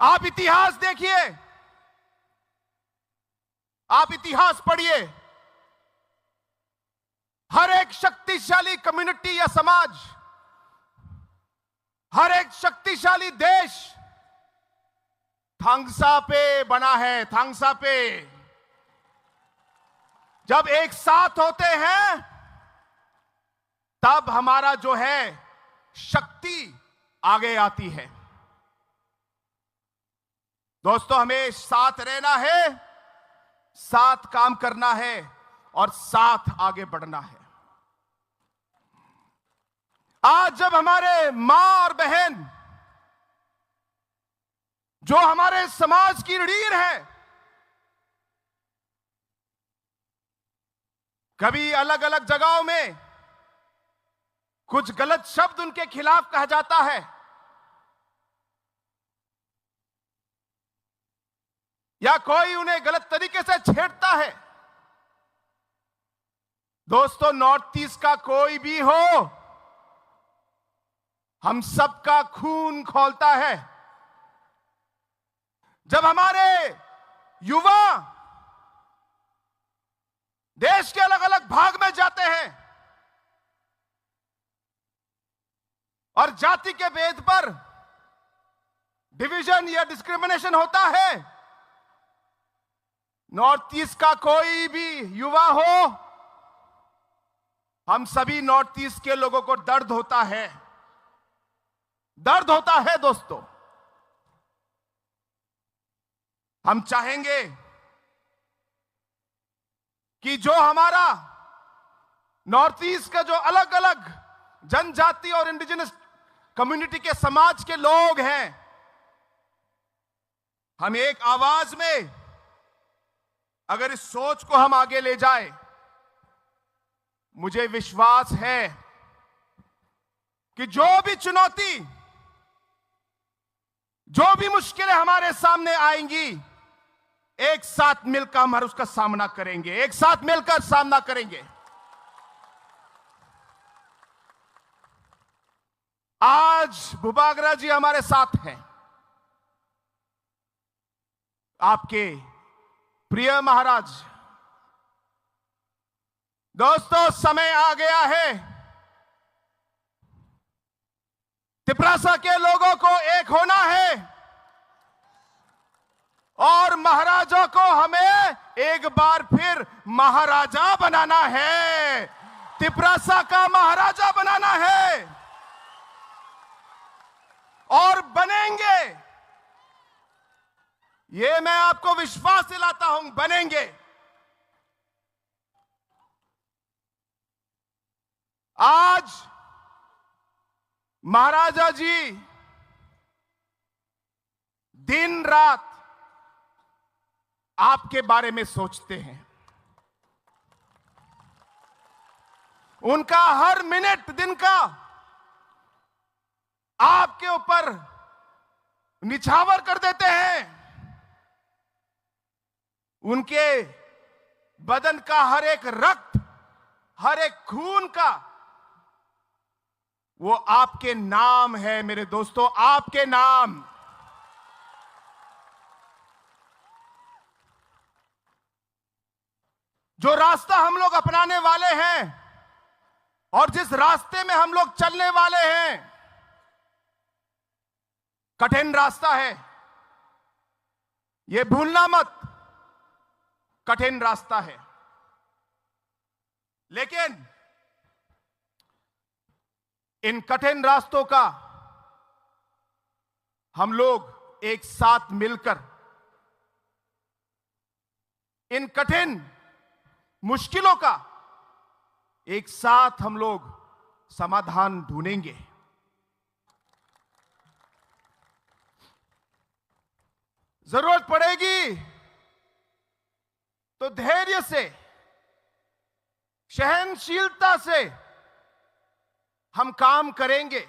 आप इतिहास देखिए, आप इतिहास पढ़िए। हर एक शक्तिशाली कम्युनिटी या समाज, हर एक शक्तिशाली देश थांगसा पे बना है। थांगसा पे जब एक साथ होते हैं तब हमारा जो है शक्ति आगे आती है। दोस्तों, हमें साथ रहना है, साथ काम करना है और साथ आगे बढ़ना है। आज जब हमारे मां और बहन जो हमारे समाज की रीढ़ है, कभी अलग अलग जगहों में कुछ गलत शब्द उनके खिलाफ कहा जाता है, या कोई उन्हें गलत तरीके से छेड़ता है। दोस्तों, नॉर्थ ईस्ट का कोई भी हो, हम सबका खून खौलता है। जब हमारे युवा देश के अलग अलग भाग में जाते हैं और जाति के भेद पर डिवीजन या डिस्क्रिमिनेशन होता है, नॉर्थ ईस्ट का कोई भी युवा हो, हम सभी नॉर्थ ईस्ट के लोगों को दर्द होता है, दर्द होता है। दोस्तों, हम चाहेंगे कि जो हमारा नॉर्थ ईस्ट का जो अलग अलग जनजाति और इंडिजिनस कम्युनिटी के समाज के लोग हैं, हम एक आवाज में अगर इस सोच को हम आगे ले जाए, मुझे विश्वास है कि जो भी चुनौती, जो भी मुश्किलें हमारे सामने आएंगी, एक साथ मिलकर हम उसका सामना करेंगे, एक साथ मिलकर सामना करेंगे। आज भूपाग्रा जी हमारे साथ हैं, आपके प्रिय महाराज। दोस्तों, समय आ गया है, तिपरासा के लोगों को एक होना है और महाराजों को हमें एक बार फिर महाराजा बनाना है, तिपरासा का महाराजा बनाना है और बनेंगे। ये मैं आपको विश्वास दिलाता हूं, बनेंगे। आज महाराजा जी दिन रात आपके बारे में सोचते हैं। उनका हर मिनट दिन का आपके ऊपर निछावर कर देते हैं। उनके बदन का हर एक रक्त, हर एक खून का वो आपके नाम है मेरे दोस्तों, आपके नाम। जो रास्ता हम लोग अपनाने वाले हैं और जिस रास्ते में हम लोग चलने वाले हैं, कठिन रास्ता है, यह भूलना मत, कठिन रास्ता है। लेकिन इन कठिन रास्तों का हम लोग एक साथ मिलकर इन कठिन मुश्किलों का एक साथ हम लोग समाधान ढूंढेंगे। जरूरत पड़ेगी तो धैर्य से, सहनशीलता से हम काम करेंगे।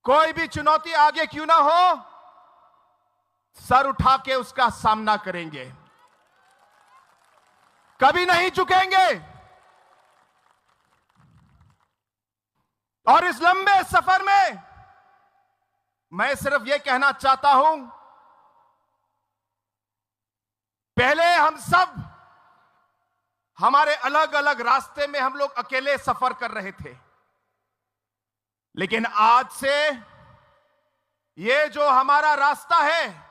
कोई भी चुनौती आगे क्यों ना हो, सर उठा के उसका सामना करेंगे, कभी नहीं झुकेंगे। और इस लंबे सफर में मैं सिर्फ यह कहना चाहता हूं, पहले हम सब हमारे अलग अलग रास्ते में हम लोग अकेले सफर कर रहे थे, लेकिन आज से ये जो हमारा रास्ता है